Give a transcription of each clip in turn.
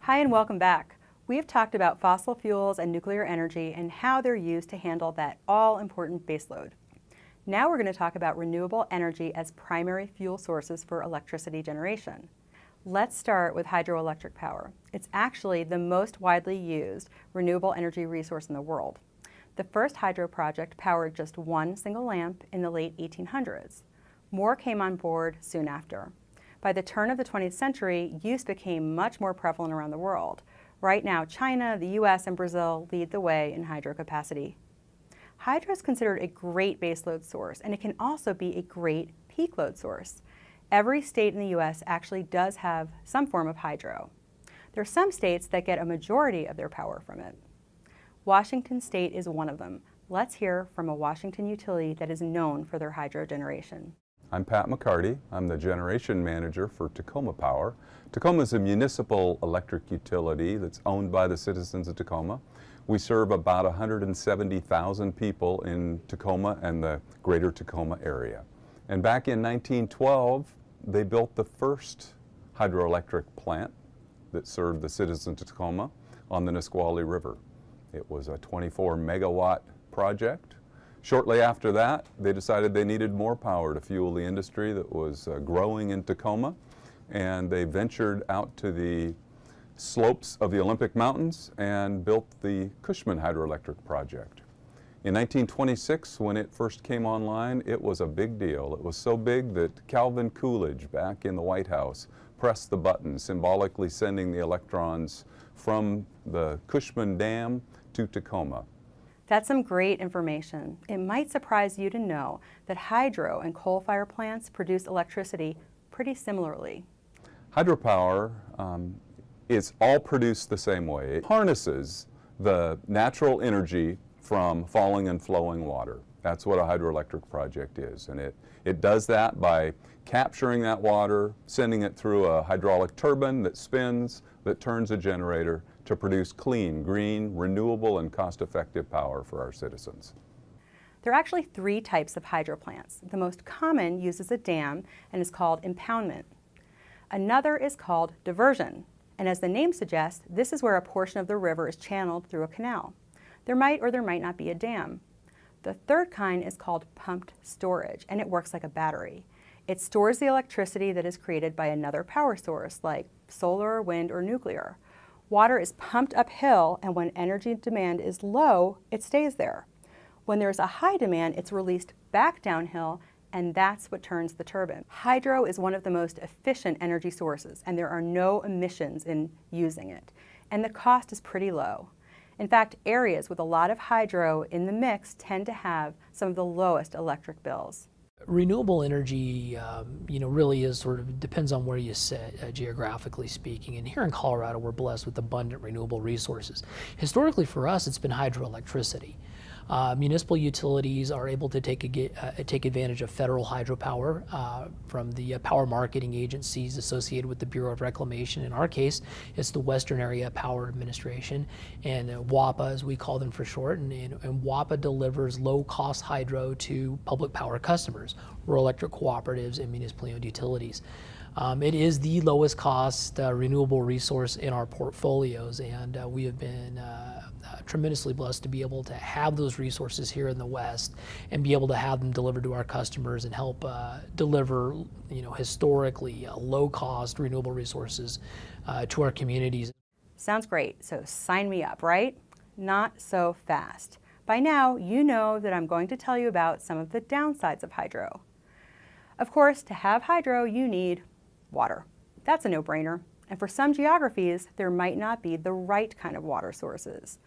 Hi and welcome back. We have talked about fossil fuels and nuclear energy and how they're used to handle that all-important baseload. Now we're going to talk about renewable energy as primary fuel sources for electricity generation. Let's start with hydroelectric power. It's actually the most widely used renewable energy resource in the world. The first hydro project powered just one single lamp in the late 1800s. More came on board soon after. By the turn of the 20th century, use became much more prevalent around the world. Right now, China, the US, and Brazil lead the way in hydro capacity. Hydro is considered a great baseload source, and it can also be a great peak load source. Every state in the US actually does have some form of hydro. There are some states that get a majority of their power from it. Washington State is one of them. Let's hear from a Washington utility that is known for their hydro generation. I'm Pat McCarty. I'm the generation manager for Tacoma Power. Tacoma is a municipal electric utility that's owned by the citizens of Tacoma. We serve about 170,000 people in Tacoma and the greater Tacoma area. And back in 1912, they built the first hydroelectric plant that served the citizens of Tacoma on the Nisqually River. It was a 24 megawatt project. Shortly after that, they decided they needed more power to fuel the industry that was growing in Tacoma, and they ventured out to the slopes of the Olympic Mountains and built the Cushman Hydroelectric project. In 1926, when it first came online, it was a big deal. It was so big that Calvin Coolidge, back in the White House, pressed the button, symbolically sending the electrons from the Cushman Dam to Tacoma. That's some great information. It might surprise you to know that hydro and coal-fired plants produce electricity pretty similarly. Hydropower is all produced the same way. It harnesses the natural energy from falling and flowing water. That's what a hydroelectric project is. And it does that by capturing that water, sending it through a hydraulic turbine that spins, that turns a generator to produce clean, green, renewable, and cost-effective power for our citizens. There are actually three types of hydro plants. The most common uses a dam and is called impoundment. Another is called diversion, and as the name suggests, this is where a portion of the river is channeled through a canal. There might or there might not be a dam. The third kind is called pumped storage, and it works like a battery. It stores the electricity that is created by another power source like solar, wind, or nuclear. Water is pumped uphill, and when energy demand is low, it stays there. When there's a high demand, it's released back downhill, and that's what turns the turbine. Hydro is one of the most efficient energy sources, and there are no emissions in using it. And the cost is pretty low. In fact, areas with a lot of hydro in the mix tend to have some of the lowest electric bills. Renewable energy, really is depends on where you sit, geographically speaking. And here in Colorado, we're blessed with abundant renewable resources. Historically, for us, it's been hydroelectricity. Municipal utilities are able to take advantage of federal hydropower from the power marketing agencies associated with the Bureau of Reclamation. In our case, it's the Western Area Power Administration, and WAPA, as we call them for short. And WAPA delivers low-cost hydro to public power customers, rural electric cooperatives, and municipally owned utilities. It is the lowest cost renewable resource in our portfolios, and we have been tremendously blessed to be able to have those resources here in the West and be able to have them delivered to our customers and help deliver, historically low-cost renewable resources to our communities. Sounds great, so sign me up, right? Not so fast. By now, you know that I'm going to tell you about some of the downsides of hydro. Of course, to have hydro, you need water. That's a no-brainer. And for some geographies, there might not be the right kind of water sources.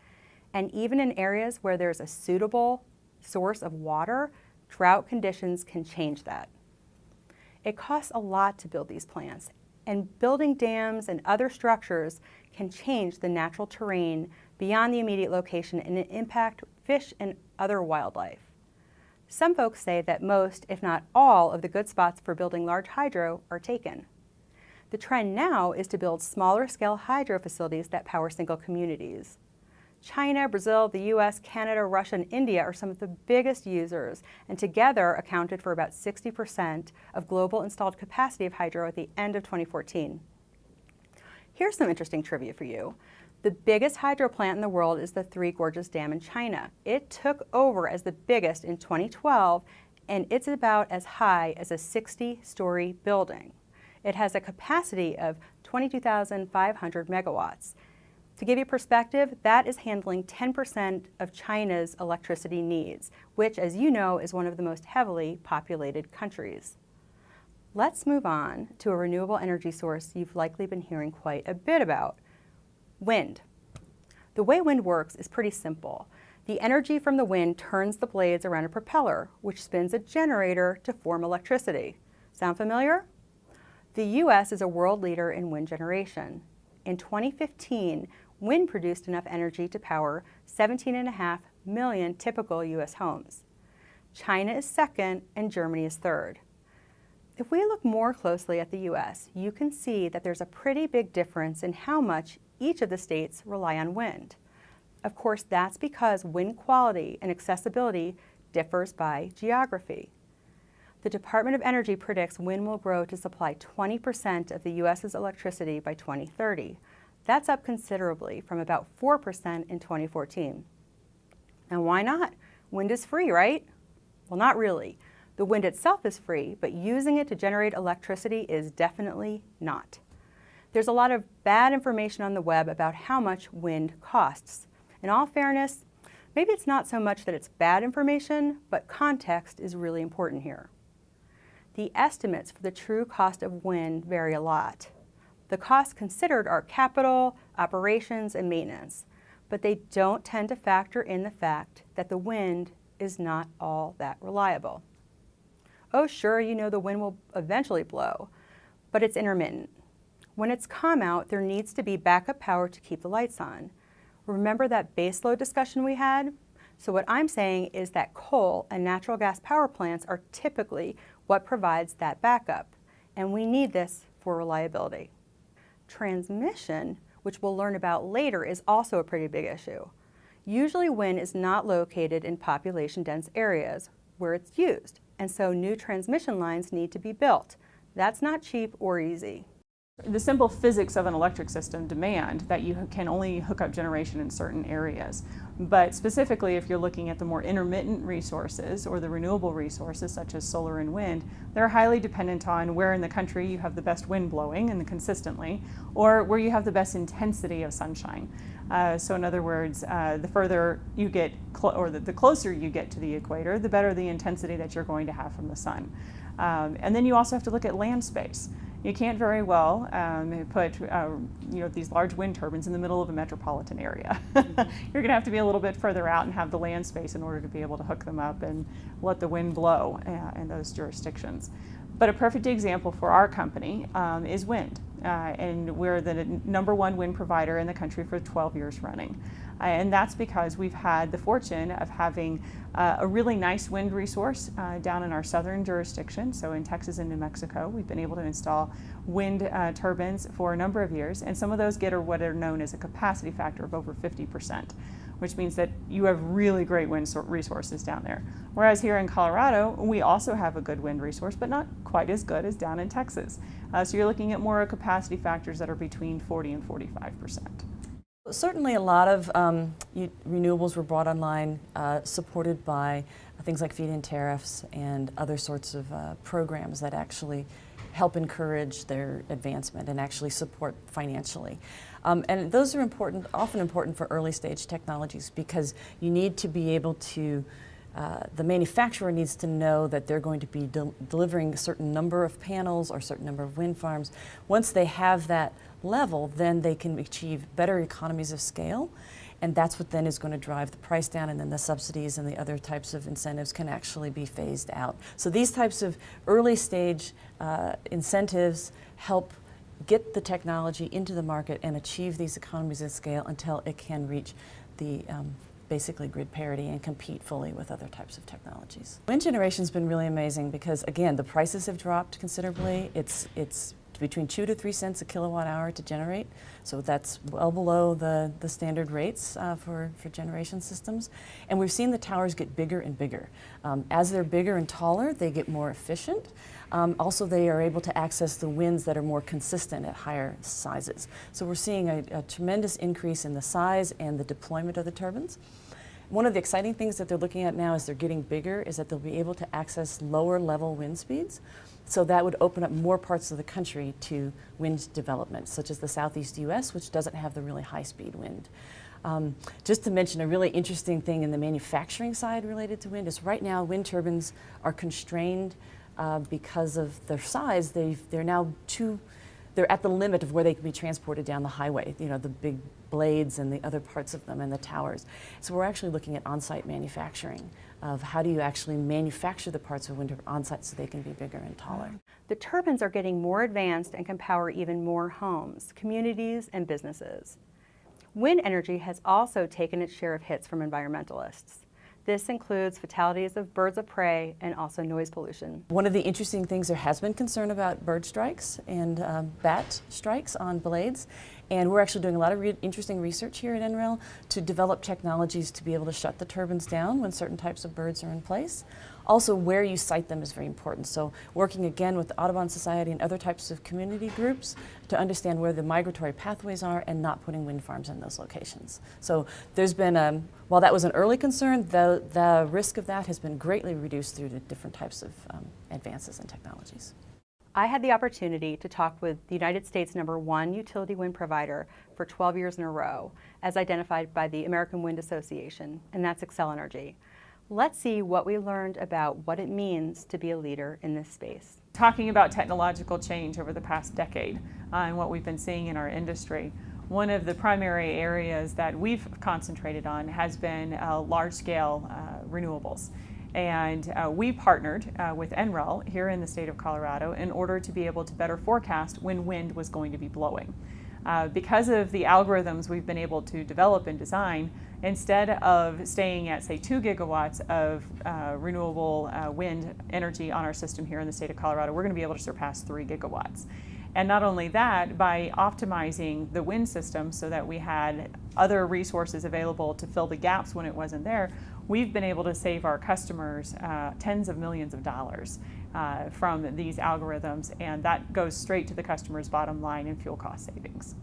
And even in areas where there's a suitable source of water, drought conditions can change that. It costs a lot to build these plants, and building dams and other structures can change the natural terrain beyond the immediate location and impact fish and other wildlife. Some folks say that most, if not all, of the good spots for building large hydro are taken. The trend now is to build smaller scale hydro facilities that power single communities. China, Brazil, the US, Canada, Russia, and India are some of the biggest users, and together accounted for about 60% of global installed capacity of hydro at the end of 2014. Here's some interesting trivia for you. The biggest hydro plant in the world is the Three Gorges Dam in China. It took over as the biggest in 2012, and it's about as high as a 60-story building. It has a capacity of 22,500 megawatts. To give you perspective, that is handling 10% of China's electricity needs, which, as you know, is one of the most heavily populated countries. Let's move on to a renewable energy source you've likely been hearing quite a bit about: wind. The way wind works is pretty simple. The energy from the wind turns the blades around a propeller, which spins a generator to form electricity. Sound familiar? The U.S. is a world leader in wind generation. In 2015, wind produced enough energy to power 17.5 million typical U.S. homes. China is second and Germany is third. If we look more closely at the U.S., you can see that there's a pretty big difference in how much each of the states rely on wind. Of course, that's because wind quality and accessibility differs by geography. The Department of Energy predicts wind will grow to supply 20% of the U.S.'s electricity by 2030. That's up considerably from about 4% in 2014. And why not? Wind is free, right? Well, not really. The wind itself is free, but using it to generate electricity is definitely not. There's a lot of bad information on the web about how much wind costs. In all fairness, maybe it's not so much that it's bad information, but context is really important here. The estimates for the true cost of wind vary a lot. The costs considered are capital, operations, and maintenance, but they don't tend to factor in the fact that the wind is not all that reliable. Oh, sure, you know the wind will eventually blow, but it's intermittent. When it's calm out, there needs to be backup power to keep the lights on. Remember that baseload discussion we had? So what I'm saying is that coal and natural gas power plants are typically what provides that backup, and we need this for reliability. Transmission, which we'll learn about later, is also a pretty big issue. Usually wind is not located in population-dense areas where it's used, and so new transmission lines need to be built. That's not cheap or easy. The simple physics of an electric system demand that you can only hook up generation in certain areas. But specifically, if you're looking at the more intermittent resources or the renewable resources such as solar and wind, they're highly dependent on where in the country you have the best wind blowing and consistently, or where you have the best intensity of sunshine. So in other words, the further you get, the closer you get to the equator, the better the intensity that you're going to have from the sun. And then you also have to look at land space. You can't very well put these large wind turbines in the middle of a metropolitan area. You're going to have to be a little bit further out and have the land space in order to be able to hook them up and let the wind blow in those jurisdictions. But a perfect example for our company is wind. And we're the #1 wind provider in the country for 12 years running. And that's because we've had the fortune of having a really nice wind resource down in our southern jurisdiction. So in Texas and New Mexico, we've been able to install wind turbines for a number of years. And some of those get what are known as a capacity factor of over 50%, which means that you have really great wind resources down there. Whereas here in Colorado, we also have a good wind resource, but not quite as good as down in Texas. So you're looking at more capacity factors that are between 40 and 45%. Certainly a lot of renewables were brought online supported by things like feed-in tariffs and other sorts of programs that actually help encourage their advancement and actually support financially. And those are important, often important for early stage technologies, because you need to be able to, the manufacturer needs to know that they're going to be delivering a certain number of panels or a certain number of wind farms. Once they have that level, then they can achieve better economies of scale, and that's what then is going to drive the price down, and then the subsidies and the other types of incentives can actually be phased out. So these types of early stage incentives help get the technology into the market and achieve these economies of scale until it can reach the basically grid parity and compete fully with other types of technologies. Wind generation's been really amazing because, again, the prices have dropped considerably. It's between 2 to 3 cents a kilowatt hour to generate. So that's well below the standard rates for generation systems. And we've seen the towers get bigger and bigger. As they're bigger and taller, they get more efficient. Also, they are able to access the winds that are more consistent at higher sizes. So we're seeing a tremendous increase in the size and the deployment of the turbines. One of the exciting things that they're looking at now as they're getting bigger is that they'll be able to access lower level wind speeds. So that would open up more parts of the country to wind development, such as the southeast US, which doesn't have the really high speed wind. Just to mention a really interesting thing in the manufacturing side related to wind is right now wind turbines are constrained because of their size. They're at the limit of where they can be transported down the highway, you know, the big blades and the other parts of them and the towers. So we're actually looking at on-site manufacturing of how do you actually manufacture the parts of wind on-site so they can be bigger and taller. The turbines are getting more advanced and can power even more homes, communities, and businesses. Wind energy has also taken its share of hits from environmentalists. This includes fatalities of birds of prey and also noise pollution. One of the interesting things, there has been concern about bird strikes and bat strikes on blades. And we're actually doing a lot of interesting research here at NREL to develop technologies to be able to shut the turbines down when certain types of birds are in place. Also, where you site them is very important. So working again with the Audubon Society and other types of community groups to understand where the migratory pathways are and not putting wind farms in those locations. So there's been, while that was an early concern, the risk of that has been greatly reduced through the different types of advances in technologies. I had the opportunity to talk with the United States #1 utility wind provider for 12 years in a row, as identified by the American Wind Association, and that's Xcel Energy. Let's see what we learned about what it means to be a leader in this space. Talking about technological change over the past decade and what we've been seeing in our industry, one of the primary areas that we've concentrated on has been large-scale renewables. And we partnered with NREL here in the state of Colorado in order to be able to better forecast when wind was going to be blowing. Because of the algorithms we've been able to develop and design, instead of staying at, say, 2 gigawatts of renewable wind energy on our system here in the state of Colorado, we're going to be able to surpass 3 gigawatts. And not only that, by optimizing the wind system so that we had other resources available to fill the gaps when it wasn't there, we've been able to save our customers tens of millions of dollars from these algorithms, and that goes straight to the customer's bottom line in fuel cost savings.